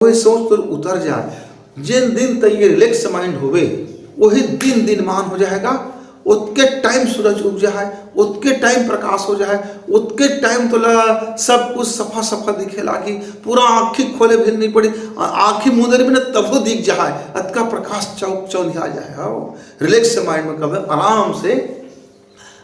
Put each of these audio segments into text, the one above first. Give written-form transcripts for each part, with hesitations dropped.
वही सोच तो उतर जाए। जिन दिन तक ये रिलैक्स माइंड होवे वही दिन दिन मान हो जाएगा। उतके टाइम सूरज उग जाए, उतके टाइम प्रकाश हो जाए, उतके टाइम तो सब कुछ सफा सफा दिखे लागी, पूरा आँखी खोले भी नहीं पड़ी, आँखी मुंदर भी ना तबो दिख जाए, अतका प्रकाश चौक चौंधिया जाए। हाँ, रिलैक्स माइंड में कभी आराम से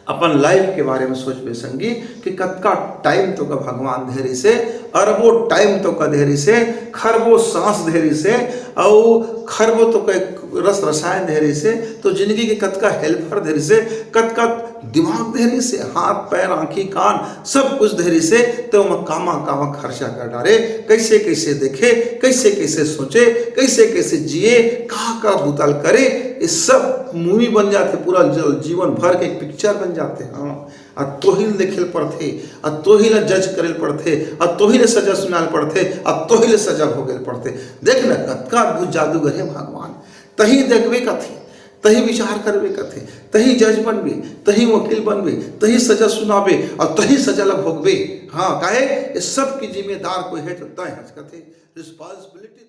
अपन लाइफ के बारे में सोच पे संगी कि कतका टाइम तो का भगवान धेरी से, अरबों टाइम तो का धेरी से, खरबों सांस धेरी से, और खरबों तो का रस रसायन धेरी से, तो जिंदगी के कतका हेल्पर धेरी से, कतका दिमाग धेरी से, हाथ पैर आँखी कान सब कुछ धेरी से, तो मैं कामा कामा खर्चा कर डाले, कैसे कैसे देखे, कैसे कैसे सोचे, कैसे कैसे जिए, का बुतल करे, ये सब मूवी बन जाते, पूरा जीवन भर के एक पिक्चर बन जाते। हाँ, आ तोहिल देखे पड़ते, आ तोहिल जज करे पड़ते, आ तोहिल सजा सुनाल पड़ते, आ तोहिल सजा भोगे पड़ते। देख न कतका अद्भुत जादूगर है भगवान। तही देखबे कथे, तही विचार करबे कथे, तही जज बनबे, तही वकील बनबे, तही सजा सुनाबे और तही सजा ला भोगबे। हाँ, काहे ये सब की जिम्मेदार कोई है तो तय हज कथे रिस्पांसिबिलिटी।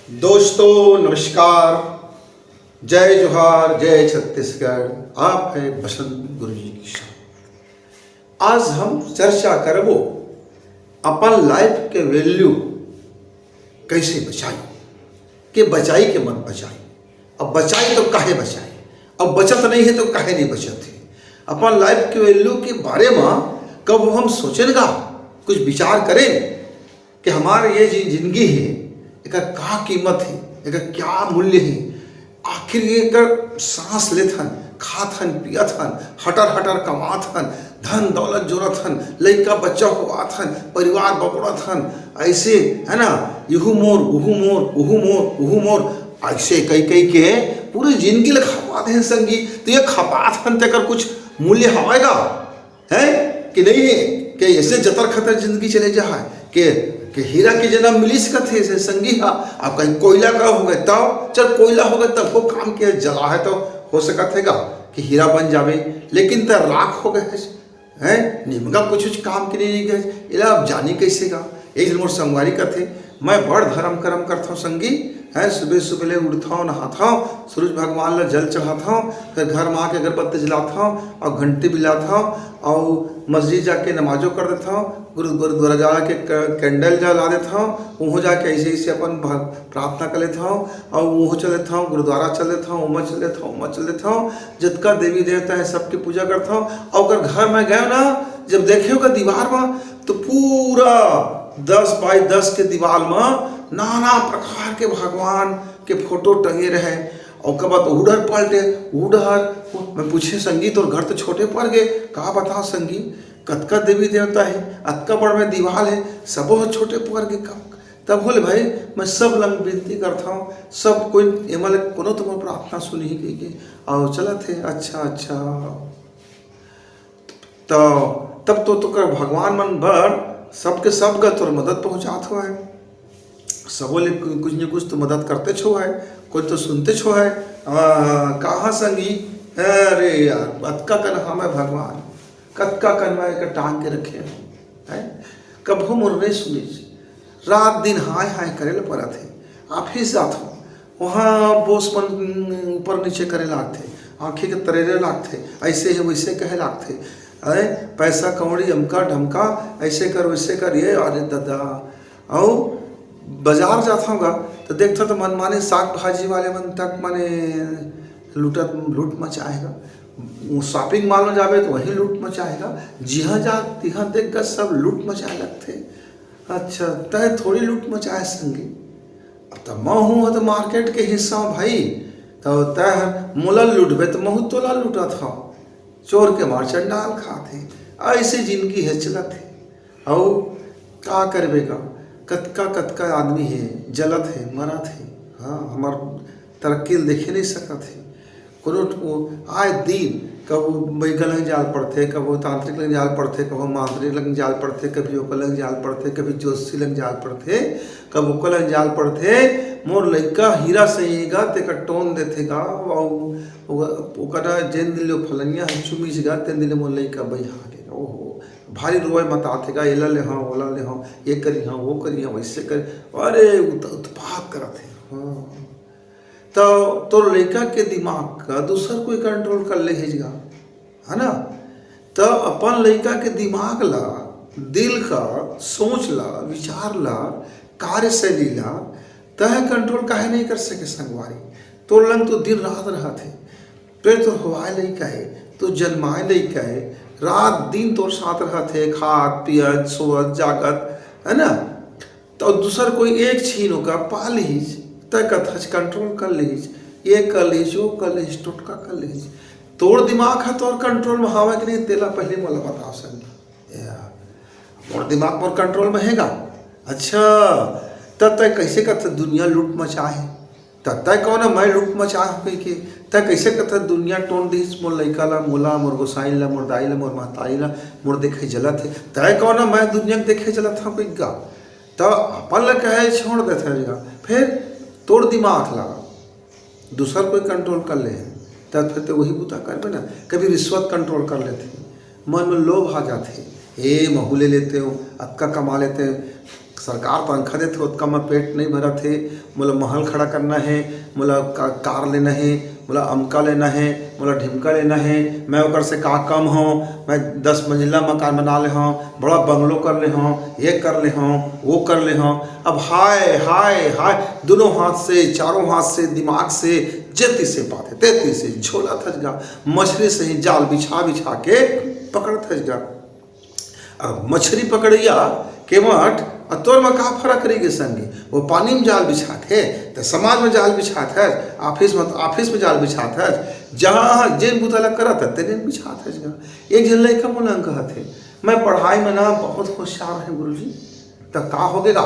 दोस्तों नमस्कार, जय जोहार, जय छत्तीसगढ़। आप है बसंत गुरु जी की साथ। आज हम चर्चा करबो अपन लाइफ के वैल्यू कैसे बचाई, कि बचाई के मत बचाई। अब बचाई तो काहे बचाई, अब बचत नहीं है तो काहे नहीं बचत है। अपन लाइफ के वैल्यू के बारे में कब हम सोचेगा, कुछ विचार करें कि हमारे ये जिंदगी है, एक का कीमत है, एक क्या मूल्य है। आखिर ये कर सांस लेथन, खाथन पियथन, हटर हटर कमाथन, धन दौलत जोरथन, लड़का बच्चा होवाथन, परिवार बबड़थन, ऐसे है ना, यहू मोर उहू मोर, उहू मोर उहू मोर, ऐसे कई कई के पूरी जिंदगी ल खपाते हैं संगी। तो ये खपाथन तेकर कुछ मूल्य हवाएगा है कि नहीं है, कि ऐसे जतर खतर जिंदगी चले जाए कि हीरा की जन्म मिली सकत है से संगी। हाँ, आप कहीं कोयला का हो गए तब, चल कोयला हो गए तब वो काम के जला है तो हो सकत है कि हीरा बन जावे, लेकिन तर राख हो गए हैं, निमगा कुछ काम के नहीं गए। इला आप जानी कैसे गा। एक दिन मोर संगवारी कथे, मैं बड़ धर्म कर्म करता हूँ संगी है। सुबह सुबह ले उठता हूँ, नहाता हूँ, सूरज भगवान ला जल चढ़ाता हूँ, फिर घर में आके अगरबत्ती जलाता हूँ और घंटी बिलाता हूँ, और मस्जिद जाके नमाजों कर देता हूँ, गुरुद्वारा जाके कैंडल जला देता हूँ, वहाँ जाके ऐसे ऐसे अपन प्रार्थना कर लेता हूँ, और वहाँ चल लेता हूँ, गुरुद्वारा चल लेता हूँ, उमा चल लेता हूँ, उमा चल लेता हूँ, जितना देवी देवता है सबकी पूजा करता हूँ। और अगर घर में गए ना, जब देखे होगा दीवार में, तो पूरा 10 बाई 10 के दीवार में नाना प्रकार के भगवान के फोटो टंगे रहे। और कब तो उड़र पलटे उड़र, मैं पूछे संगी तो घर तो छोटे पड़ गए, कहा बताओ संगी कतका देवी देवता है, अतका बड़ में दीवार है, सब बहुत छोटे पड़ गए। कब तब बोले भाई मैं सब लंग विनती करता हूँ, सब कोई एमल कोनो तुम प्रार्थना सुनी ही गई और चला थे। अच्छा तो तब तो भगवान मन भर सबके सब ग तोर मदद पहुँचात हुआ है, सबो ले कुछ न कुछ तो मदद करते छो है, कोई तो सुनते छो है। कहाँ संगी, अरे यार अतका कन हमें भगवान कतका कन में टांग के रखे है, कभो मोर नहीं सुनी, रात दिन हाय हाय करे ले पड़ा थे। ऑफिस जात हो, वहाँ बोस मन ऊपर नीचे करे लागते, आँखें के तरेरे लागते, ऐसे है वैसे कहे लागते, अरे पैसा कौड़ी अमका ढमका, ऐसे कर वैसे कर। ये अरे दादा, और बाजार जाता होगा तो देखता तो मन माने साग भाजी वाले मन तक माने लूट मचाएगा। शॉपिंग मॉल में जावे तो वहीं लूट मचाएगा, जिहाँ जा तिहाँ देख कर सब लूट मचाए लगते। अच्छा तय थोड़ी लूट मचाए संगी, अब तो मैं हूँ तो मार्केट के हिस्सा हूँ भाई, तो तय मोला लूटबे तो महू तोला लूटा था, चोर के मार चंडाल खाते, ऐसे जिंदगी है चलत है। और का करबेगा, कतका कतका आदमी है जलत है मरत है। हाँ, हमार तरक्की देखे नहीं सकत है, कोनो आए दिन कब वैज्ञान लग जाल पड़ते, कब तांत्रिक लग जाल पड़ते, कब मांत्रिक लग जाल पड़ते, कभी ओकर लग जाल पड़ते, कभी ज्योतिषी लग जाल पड़ते, कब ओकर लग जाल पड़ते। मोर लइका हीरा सहीगा तेका टोन देथेगा ओकरा जेन दिले फलनिया चुमीसगा तेन दिले मोर लइका बहिहा गेगा। ओहो भारी रोए मत आथेगा, एला ले हाँ ओला ले हाँ, ये करी हाँ वो करी हाँ वैसे कर, अरे उत्पात करत है। हाँ तो तोर लइका के दिमाग का दूसर कोई कंट्रोल कर ले हेजगा, है ना। तो अपन लइका के दिमाग ला, दिल का सोच ला, विचार ला, कार्यशैली ला तह कंट्रोल काहे नहीं कर सके संगवारी। तोर लंग तो दिन रात रहा थे, फिर तो हवाए लइका है, तो जन्माए लइका है, रात दिन तोर साथ रहा थे, खात पियत सोवत जागत, है ना। तो दूसर कोई एक छीन होगा पा लीज तक कंट्रोल कर लीज, ये कर लीज वो कर लीज टोटका कर लीज। तोड़ दिमाग है तोर कंट्रोल में हवा कि नहीं तेला पहले मोला बता सके मोर दिमाग मोर कंट्रोल में हैगा। अच्छा तब तय कैसे करते दुनिया लूट मचाए, तब तय कौन मैं लूट मचा के तय कैसे करते दुनिया टोन दीस मोर लइका ला, मोला, मोर गोसाई ला, मोर दाई ला, मोर महताई ला, मोर देखे जलत है। तय कौन मैं दुनिया के देखे जलत था कोई गा, तब अपन ला कहे छोड़ देते जगह। फिर तोड़ दिमाग ला दूसर कोई कंट्रोल कर ले तब फिर तो वही बुता कर ना। कभी रिश्वत कंट्रोल कर लेते, मन में लोभ आ जाते, ए महू ले लेते हो, अक्का कमा लेते, सरकार तनख्वाह देते उतका में पेट नहीं भरा थे, मोला महल खड़ा करना है, मोला कार लेना है, मोला अमका लेना है, मोला ढिमका लेना है, मैं ओकर से का कम हूँ, मैं 10 मंजिला मकान बना ले हूँ, बड़ा बंगलो कर ले हूँ, ये कर ले हूँ, वो कर ले हूँ। अब हाय हाय हाय दोनों हाथ से, चारों हाथ से, दिमाग से, जेती से पाते तेती से झोला थजगा, मछली से ही जाल बिछा बिछा के पकड़ थजगा। अब मछली पकड़िया के मठ तोर में का फर्क रही संगी, वो पानी में जाल बिछात है तो समाज में जाल बिछात है, ऑफिस में जाल बिछात है, जहाँ जेन बुतला करत है तेने बिछात है। एक जन लइका मोला कहत है मैं पढ़ाई में ना बहुत होशियार है गुरुजी, तो का हो गेगा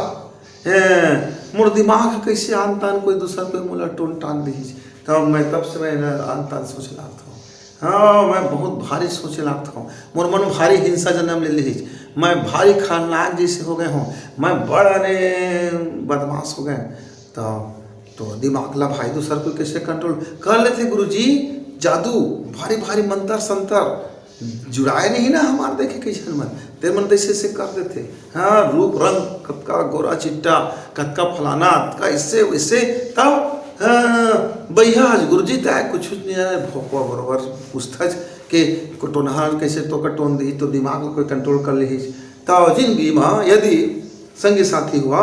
मोर दिमाग कैसे आन तान कोई दूसरा कोई मोला टोन टान दी। तो मैं तब से मैं आन तान सोच रहा था, हाँ मैं बहुत भारी सोचे लगता हूँ, मोर मन भारी हिंसा जन्म ले ली, मैं भारी खलनायक जैसे हो गए हूँ, मैं बड़े बदमाश हो गए। तो दिमाग ला भाई दूसर को कैसे कंट्रोल कर लेते गुरुजी। जादू भारी भारी मंत्र संतर जुड़ाए नहीं ना हमारे देखे कैसे मन तेरे मन तैसे से कर देते। हाँ रूप रंग कतका गोरा चिट्टा कतका फलाना कतका इससे वैसे, तब भैया गुरुजी तय कुछ नहीं भोपा बरोबर पूछताछ के टोनहार कैसे तो टोन दी तो दिमाग को कोई कंट्रोल कर ली। तो जिंदगी में यदि संगी साथी हुआ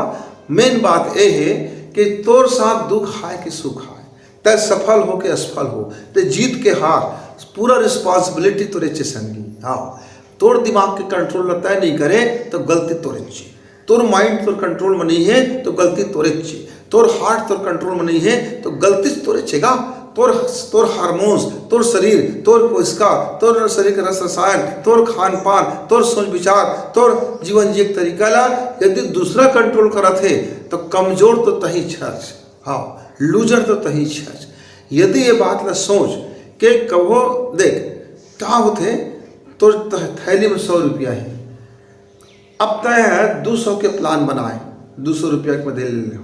मेन बात ये है कि तोर साथ दुख हाय कि सुख हाय, तय सफल हो के असफल हो, तो जीत के हार पूरा रिस्पॉन्सिबिलिटी तोरे चे संगी। हाँ तोर दिमाग के कंट्रोल तय नहीं करे तो गलती तोरे चे, तोर माइंड तोर कंट्रोल में नहीं है तो गलती तोरे चे, तोर हार्ट तोर कंट्रोल में नहीं है तो गलती तोरे चेगा। तोर हार्मोन्स, तोर शरीर, तोर कोशिका, तोर शरीर का रस रसायन, तोर खान पान, तोर सोच विचार, तोर जीवन जी एक तरीका ला यदि दूसरा कंट्रोल करत है तो कमजोर तो तही छच, हाँ लूजर तो तही छच। यदि ये बात ला सोच के कहो देख क्या होते तो थैली में 100 रुपया है, अब तय है 200 के प्लान बनाए, 200 रुपया में दे ले,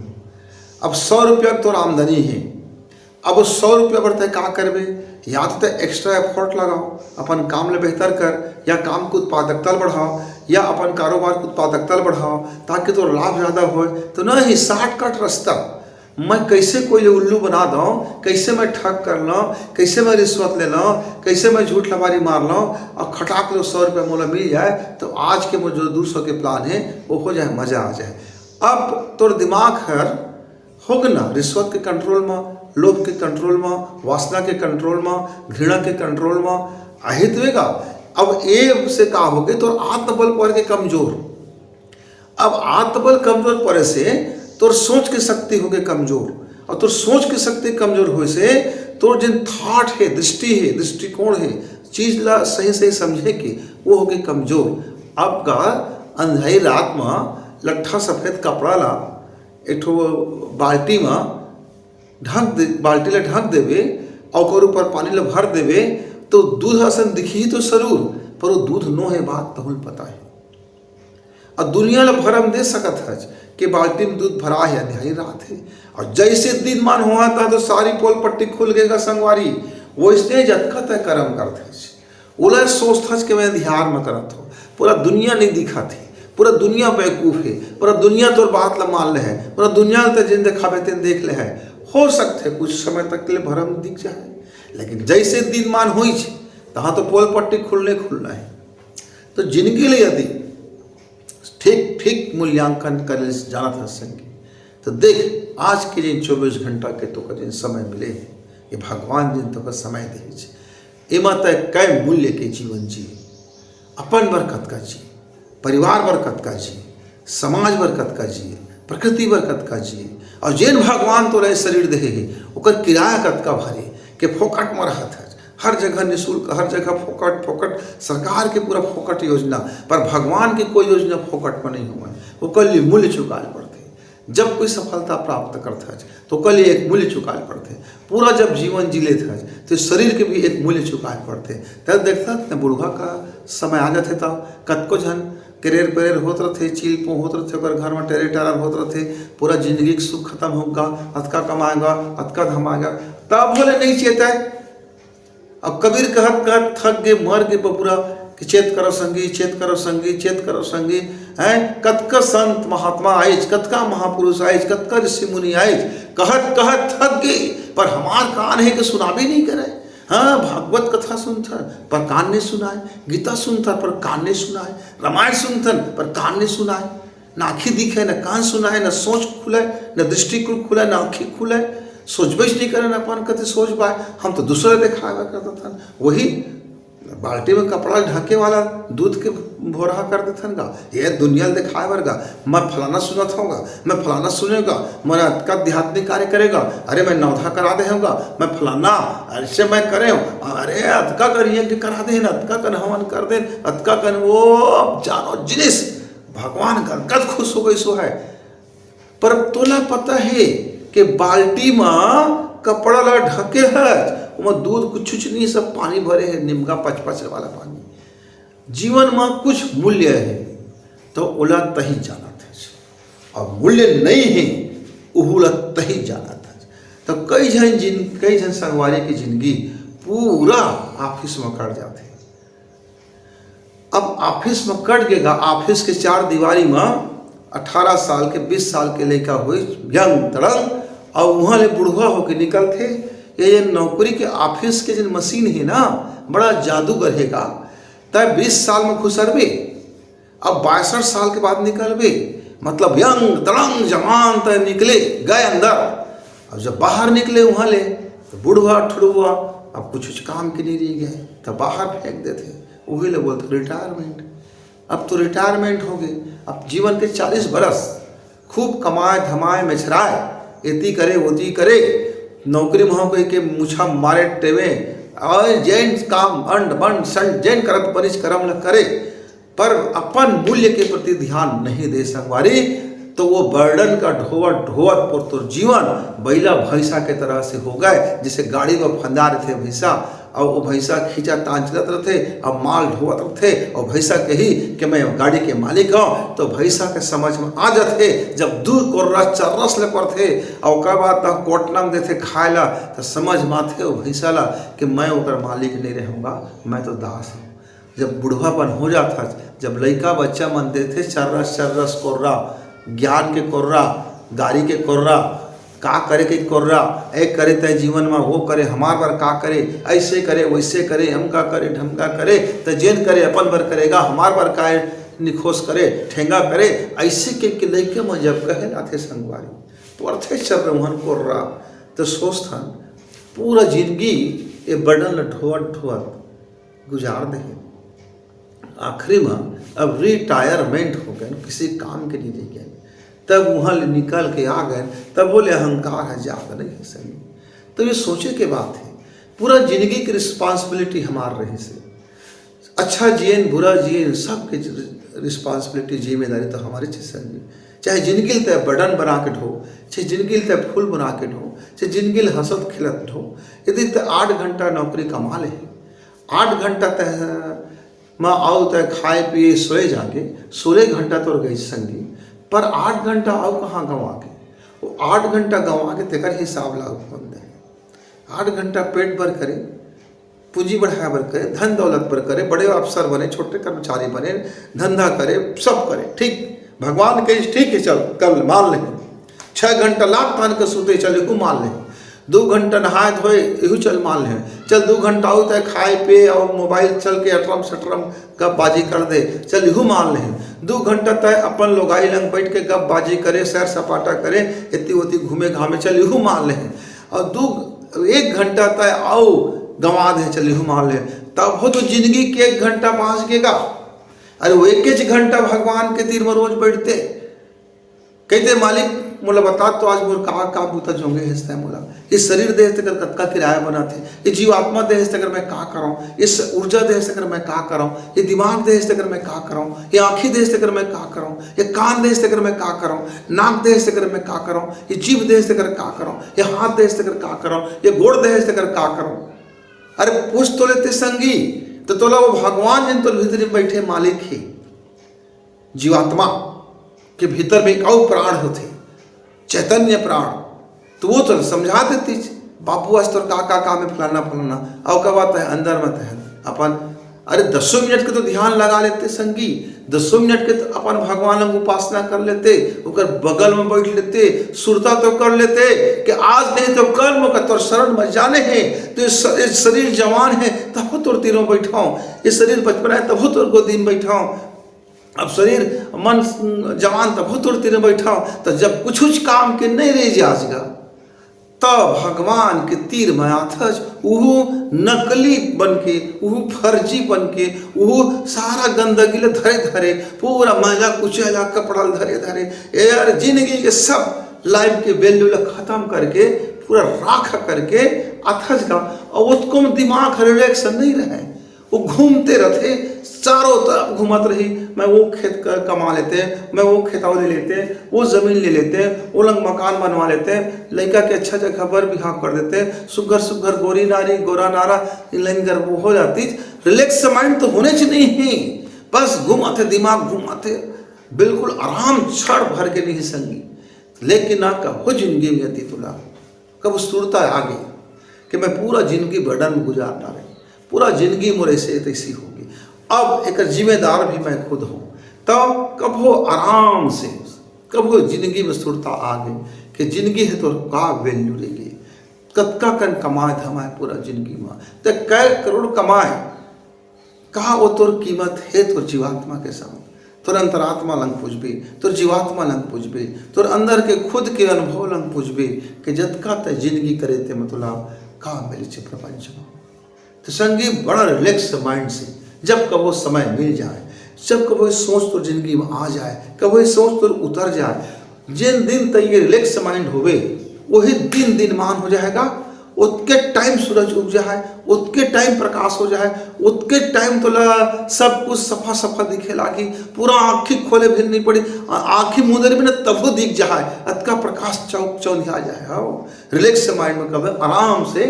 अब 100 रुपया तोर आमदनी है, अब उस 100 रुपया पर तय का करबे, या तो एक्स्ट्रा एफर्ट लगाओ अपन काम ले बेहतर कर, या काम की उत्पादकता बढ़ाओ, या अपन कारोबार की उत्पादकता बढ़ाओ ताकि तो लाभ ज़्यादा हो। तो ना ही शॉर्टकट रास्ता मैं कैसे कोई उल्लू बना दूँ, कैसे मैं ठग कर लूँ, कैसे मैं रिश्वत ले लूँ, कैसे मैं झूठ लबारी मार लूँ और खटाक लो 100 रुपया मोला मिल जाए तो आज के वो जो 200 के प्लान है वो हो जाए, मज़ा आ जाए। अब तो दिमाग हर होगा ना रिश्वत के कंट्रोल में, लोभ के कंट्रोल में, वासना के कंट्रोल में, घृणा के कंट्रोल में अहित होगा। अब ए से का हो गए तो आत्मबल पर के कमजोर, अब आत्मबल कमजोर पड़े से तोर सोच की शक्ति हो गई कमजोर, और तोर सोच की शक्ति कमजोर हो से तोर जिन थॉट है, दृष्टि है, दृष्टिकोण है, चीज ला सही सही समझे कि वो हो गई कमजोर। अब का अंधेरी रात में लट्ठा सफेद कपड़ा ला एक बाल्टी में बाल्टी ला ढक देवे और ऊपर पानी ला भर देवे तो दूध असन दिखी तो जरूर, पर वो दूध नो है बात तहुल पता है। और दुनिया ला भरम दे सकत है कि बाल्टी में दूध भरा है, अंधेरी रात है, और जैसे दिन मान हुआ था तो सारी पोल पट्टी खुल गएगा संगवारी। वो इसने जतका तय कर्म करते उलह सोचता कि मैं ध्यान में करत हो, पूरा दुनिया नहीं दिखा थी, पूरा दुनिया बेवकूफ है, पूरा दुनिया तोर बात ला मान ले है, पूरा दुनिया तो जिन दिखावे तेन देख ले है। हो सकते कुछ समय तक के लिए भरम दिख जाए, लेकिन जैसे दिन मान हुई तहाँ तो पोल पट्टी खुलना है। तो जिनके लिए यदि ठीक ठीक मूल्यांकन कर जाना था संगी, तो देख आज के जिन 24 घंटा के तो जिन समय मिले हैं, ये भगवान जिन तो समय दे एमा तय कई मूल्य के जीवन जिए, अपन बरकत का जिए, परिवार बरकत का जिए, समाज बरकत का जिए, प्रकृति बरकत का जिए। और जिन भगवान तो रहे शरीर दे है ओकर किराया कत का भरे के फोकट में रहत है, हर जगह निःशुल्क, हर जगह फोकट फोकट, सरकार के पूरा फोकट योजना, पर भगवान की कोई योजना फोकट में नहीं हुआ। वो कल मूल्य चुकाए पड़ते। जब कोई सफलता प्राप्त करता है तो कल एक मूल्य चुकाए पड़ते। पूरा जब जीवन जी लेता है तो शरीर के भी एक मूल्य चुकाए पड़ते। तब देखता न बुढ़वा का समय आ जाते था, कतको जन करेर पेरेर होते रहते, चील पो होते रहते, अगर घर में टेरे टार होते रहते, पूरा जिंदगी के सुख खत्म होगा, अतका कमाएगा, अतका धमाएगा, तब बोले नहीं चेता है। अब कबीर कहत कहत थक गए, मर गए पूरा कि चेत करो संगी, चेत करो संगी, चेत करो संगी। हैं कतका संत महात्मा आइज, कतका महापुरुष आइज, कतका ऋषि मुनि आइज, कहत कहत थक गए, पर हमार कान है कि सुनाबे नहीं करे। हाँ भागवत कथा सुनता पर कान नहीं सुनाए, गीता सुनता पर कान नहीं सुनाए, रामायण सुनता पर कान नहीं सुनाए, न आँखी दिखे न कान सुनाए, न सोच खुले न दृष्टिकोण खुले न आँखी खुले, सोचबे नहीं करे न अपन कते सोच पाए। हम तो दूसरे दिखावा करता था, वही बाल्टी में कपड़ा ढके वाला दूध के भोरा कर देते गा, ये दुनिया दिखाए वर्गा। मैं फलाना सुनत होगा, मैं फलाना सुनेगा, मैं अतका आध्यात्मिक कार्य करेगा, अरे मैं नौधा करा दे होगा, मैं फलाना ऐसे मैं करे, अरे अतका करिए कि करा दे, अतका कन हवन कर दे, अतका कन वो जानो जिनिस भगवान गदगद खुश हो गई सो है। पर तोला पता है कि बाल्टी में कपड़ा ला ढके है, उसमें दूध कुछ नहीं, सब पानी भरे है, निमका पचपच वाला पानी। जीवन में कुछ मूल्य है तो ओला तही जाना था, और मूल्य नहीं है उहुला तही जाना था। तो कई जन संगवारी की जिंदगी पूरा ऑफिस में कट जाते। अब ऑफिस में कट गएगा, ऑफिस के चार दीवारी में 18 साल के 20 साल के लड़का हुई यंग तरंग, और वहाँ ले बुढ़वा होके निकलते। ये नौकरी के ऑफिस के जो मशीन है ना, बड़ा जादूगर हैगा। तब 20 साल में खुसरबे, अब 62 साल के बाद निकलबे, मतलब यंग तरंग जवान तय निकले गए अंदर। अब जब बाहर निकले वहाँ ले तो बुढ़वा ठुड़वा, अब कुछ काम के नहीं रह गए तो बाहर फेंक देते। वही ले बोलते रिटायरमेंट। अब तो रिटायरमेंट हो गए, अब जीवन के 40 बरस खूब कमाए धमाए मेछराए, एती करे ओती करे, नौकरी में हो गई के मुछा मारे टेवे, और जैन काम अंड बंड संड जैन करत बनिश करम न करे, पर अपन मूल्य के प्रति ध्यान नहीं दे सकवारी, तो वो बर्डन का ढोवत ढोवत पर तो जीवन बैला भैंसा के तरह से हो गए। जैसे गाड़ी में फंदा रहे थे भैंसा, और वो भैंसा खींचा तान चलत रहते, अब माल ढोवत रहते, और भैंसा कही कि मैं गाड़ी के मालिक हूँ, तो भैंसा के समझ में आ जाते। जब दूध कोर्रा चर्रस ले पड़ते और ओकर बाद तक कोटनाम देते खाए ला, तो समझ माथे वो भैंसा ला कि मैं ओकर मालिक नहीं रहूँगा, मैं तो दास हूँ। जब बुढ़वापन हो जाता, जब लड़का बच्चा मन देते चर्रस चर्रस कोर्रा, ज्ञान के कोर्रा, गाड़ी के कोर्रा, का करे के कोर्रा, एक करे तय जीवन में वो करे, हमार बार का करे, ऐसे करे वैसे करे, हम का करे ढमका करे, तो जेन करे अपन बार करेगा, हमार बार का निखोस करे ठेंगा करे, ऐसे के लड़के में जब कहे लाते संगवारी तो अर्थे चल रहा कोर्रा, तो सोचथन पूरा जिंदगी ये बर्डन ढोवत ढोवत गुजार दे। आखिरी में अब रिटायरमेंट हो गए, किसी काम के नहीं रह गए, तब वहाँ निकल के आ गए, तब बोले अहंकार है जाग नहीं है सही। तो ये सोचे के बात है, पूरा जिंदगी की रिस्पॉन्सिबिलिटी हमार रही से, अच्छा जियन बुरा जियन सब के रिस्पॉन्सिबिलिटी जिम्मेदारी तो हमारे चीज संगी। चाहे जिंदगी तय बर्डन बना के ढो, चाहे जिंदगी तय फूल बना के ढो, चाहे जिंदगी हंसत खिलत ढो। यदि 8 घंटा नौकरी कमा ले 8 घंटा तय मैं आओ तय खाए पिए सोए जाके 16 घंटा तो गई संगी, पर 8 घंटा आओ कहाँ गंवा के, वो 8 घंटा गंवा के तेकर हिसाब लागू फोन दे। 8 घंटा पेट भर करे, पूंजी बढ़ाया बर करे, धन दौलत पर करे, बड़े अफसर बने, छोटे कर्मचारी बने, धंधा करे, सब करे, ठीक भगवान के ठीक है, चल कल मान ले। 6 घंटा लाख तान के सूते चल यू मान ले, 2 घंटा नहाए धोए यू चल मान ले, चल 2 घंटा हो तो खाए पिए और मोबाइल चल के अटरम सटरम गप बाजी कर दे, चल यू मान ले। 2 घंटा तय अपन लोगाई लंग बैठ के गप बाजी करे, सैर सपाटा करे, इतनी होती घूमे घामे, चल यू मान ले। और 1 घंटा तय आओ गंवा दे, चल यू मान ले, तब हो तो जिंदगी के 1 घंटा पाँच गेगा। अरे वो 1 घंटा भगवान के तीर में रोज बैठते, कहते मालिक मोला बता तो आज मोर का बूता जोंगे हेस्ता है मोला, इस शरीर देह से कतका किराया बना थे, ये जीवात्मा देह से अगर मैं का कराऊँ, इस ऊर्जा देह से अगर मैं का कराऊँ, ये दिमाग देह से अगर मैं का कराऊँ, ये आँखी देह से अगर मैं का कराऊँ, ये कान देह से अगर मैं का कराऊँ, नाक देह से अगर मैं का कराऊँ, ये जीभ देह से अगर का कराऊँ, ये हाथ देह से अगर का कराऊँ, ये गोड़ देह से अगर का कराऊँ। अरे पूछ तो लेते संगी, तो तोला वो भगवान जिन तो भीतर बैठे मालिक ही, जीवात्मा के भीतर में एक और प्राण होते, चैतन्य प्राण, तो वो तो समझा देती बापू आज तो का में फलाना फलाना, और का बात है अंदर मत है अपन। अरे 10 मिनट के तो ध्यान लगा लेते संगी, 10 मिनट के तो अपन भगवान की उपासना कर लेते, उकर बगल में बैठ लेते, सुरता तो कर लेते कि आज नहीं तो कल में तो शरण में जाने हैं, तो ये शरीर जवान है तब तोर तीरों बैठाऊं, ये शरीर बचपन है तब तोर गोदी में बैठाऊं, अब शरीर मन जवान तब तोर तीरों बैठाऊं, तो जब कुछ काम के नहीं रह जाएगा तब भगवान के तीर में आथज वो नकली बन के, वो फर्जी बन के, वो सारा गंदगी ले धरे धरे, पूरा मैला कुचैला कपड़ा धरे धरे, यार जिंदगी के सब लाइफ के वैल्यू ला खत्म करके पूरा राख करके अथज का, और उसको दिमाग रिलैक्स नहीं रहे, वो घूमते रहते चारों तरफ घूमत रही, मैं वो खेत कमा लेते, मैं वो खेताव ले लेते, वो जमीन ले लेते, वो लंग मकान बनवा लेते, लड़का के अच्छा जगह पर बिहार कर देते, सुगर सुगर गोरी नारी गोरा नारा लंगर वो हो जाती। रिलैक्स माइंड तो होने च नहीं ही, बस घुमाते दिमाग घुमाते, बिल्कुल आराम क्षण भर के नहीं संगी। लेकिन ना कब जिंदगी में आती तुला कब सुरता आगे कि मैं पूरा जिंदगी बर्डन में गुजारना रही, पूरा जिंदगी मोरे से तैसी होगी, अब एक जिम्मेदार भी मैं खुद हूँ, तब कब हो आराम से, कब हो जिंदगी में सुरता आ गई कि जिंदगी है तो का वैल्यू रहेगी, कतका कन कमाए धमाए पूरा जिंदगी में, तो कै करोड़ कमाए कहा वो तोर कीमत है तो जीवात्मा के साथ, तोर अंतरात्मा लंग पूजबे, तोर जीवात्मा लंग पूजबे, तोर अंदर के खुद के अनुभव लंग पूजबे कि जतका ते जिंदगी करे ते मतलब का मिले छे प्रपंच में। तो संगी बड़ा रिलैक्स माइंड से जब कबो समय मिल जाए, जब कबो सोच तो जिंदगी में आ जाए, कबो सोच तो उतर जाए, जिन दिन तक ये रिलैक्स माइंड होवे वही दिन मान हो जाएगा, उतके टाइम सूरज उग जाए, उतके टाइम प्रकाश हो जाए, उतके टाइम तो सब कुछ सफा सफा दिखे लागी, पूरा आँखी खोले भी नहीं पड़ी, आँखी मुंदर भी ना तबो दिख जाए, अतका प्रकाश चौक चौंधिया जाए। हाँ रिलैक्स माइंड में कब आराम से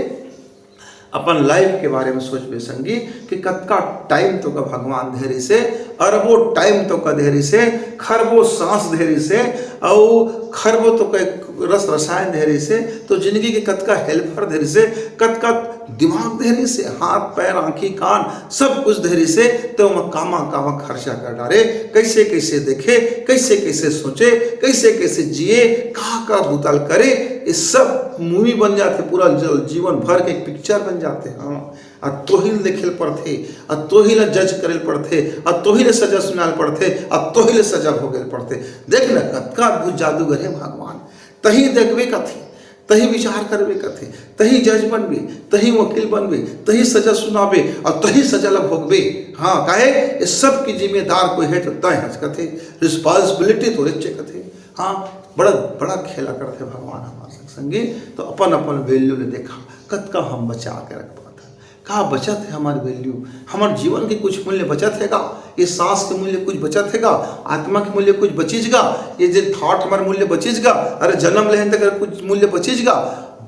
अपन लाइफ के बारे में सोच बे संगी कि कतका टाइम तो का भगवान धैर्य से, अरबों टाइम तो का धैर्य से, खरबों सांस धैर्य से, और खरबों तो का रस रसायन धैर्य से, तो जिंदगी के कतका हेल्पर धैर्य से, कतका दिमाग धैर्य से, हाथ पैर आँखी कान सब कुछ धैर्य से, तो मैं कामा कामा खर्चा कर डाले, कैसे कैसे देखे, कैसे कैसे सोचे, कैसे कैसे जिए, का बुतल करे, ये सब मूवी बन जाते, पूरा जीवन भर के एक पिक्चर बन जाते। हाँ और तोहिल देखेल पड़ते, और तोहिल जज करेल पड़ते, और तोहिल सजा सुनाल पड़ते, और तोहिल सजा भोगेल पड़ते। देख न कतका अद्भुत जादूगर है भगवान, तही देखबे कथे, तही विचार करबे कथे, तही जज बनबे, तही वकील बनबे, तही सजा सुनाबे, और तही सजा ला भोगबे। हाँ काहे ये सब की जिम्मेदार कोई है तो तय हज कथे, रिस्पॉन्सिबिलिटी तो रिचे कथे। हाँ बड़ा बड़ा खेला करते भगवान हमारे संगी, तो अपन अपन वैल्यू ने देखा कतका हम बचा के रख पाता, कहा बचत है हमारी वैल्यू, हमारे जीवन के कुछ मूल्य बचत हैगा, ये सांस के मूल्य कुछ बचत हैगा, आत्मा के मूल्य कुछ बचीजगा, ये जो थॉट हमारे मूल्य बचीजगा, अरे जन्म लेने तक कुछ मूल्य बचीजगा,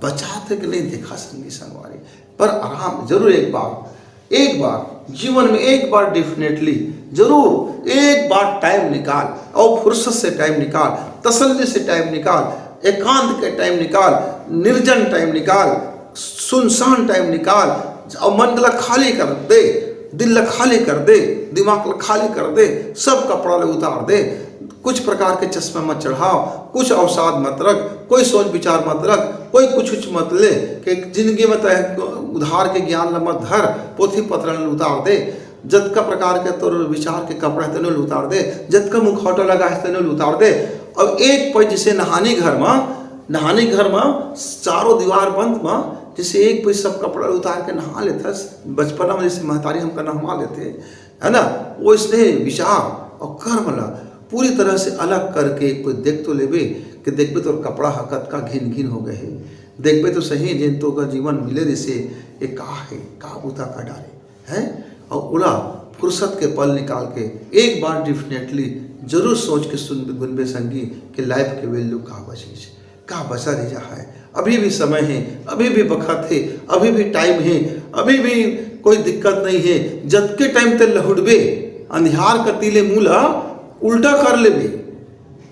बचाते कि नहीं देखा संगी संगवारी। पर आराम जरूर एक बार एक बार जीवन में, एक बार डेफिनेटली जरूर एक बार टाइम निकाल, और फुर्सत से टाइम निकाल, तसल्ली से टाइम निकाल, एकांत के टाइम निकाल, निर्जन टाइम निकाल, सुनसान टाइम निकाल, और मन ला खाली कर दे, दिल ला खाली कर दे, दिमाग ला खाली कर दे, सब कपड़ा ले उतार दे। कुछ प्रकार के चश्मे मत चढ़ाओ, कुछ अवसाद मत रख, कोई सोच विचार मत रख, कोई कुछ मत ले कि जिंदगी में उधार के ज्ञान मत धर, पोथी पत्र उतार दे, जतका प्रकार के तोर विचार के कपड़ा तेन उतार दे, जतका मुखौटा लगा है तेन उतार दे। अब एक पै जैसे नहाने घर में चारों दीवार बंद में जैसे एक पै सब कपड़ा उतार के नहा लेते, बचपना में जैसे महतारी हमका नहवा लेते है ना, वो इसलिए विचार और कर्म ला पूरी तरह से अलग करके कोई देख तो लेबे कि देखबे तो कपड़ा हकत का घिन घिन हो गए है, देखबे तो सही जिन तो का जीवन मिले जैसे ये का है, का बूता का डाले है। और उला फुर्सत के पल निकाल के एक बार डेफिनेटली जरूर सोच के सुन गुनबे संगी कि लाइफ के वैल्यू का बची, का बचा रह जा है। अभी भी समय है, अभी भी वक्त है, अभी भी टाइम है, अभी भी कोई दिक्कत नहीं है। जब के टाइम ते लहुड़बे अंधियार कतीले मूला उल्टा कर लेबे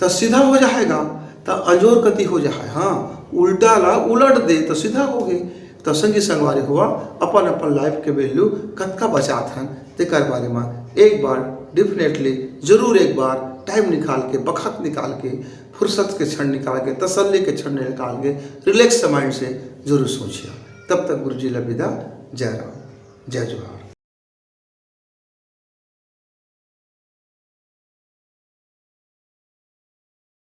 तो सीधा हो जाएगा, तो अजोर कति हो जाए। हाँ, उल्टा ला उलट दे तो सीधा हो गए। तो संगी संगवारी हुआ अपन अपन लाइफ के वैल्यू कतका बचात हैं तेकर बारे में एक बार डेफिनेटली जरूर एक बार टाइम निकाल के, वक्त निकाल के, फुर्सत के क्षण निकाल के, तसल्ली के क्षण निकाल के, रिलैक्स माइंड से जरूर सोचिए। तब तक गुरु जी ला विदा। जय राम, जय जोहार।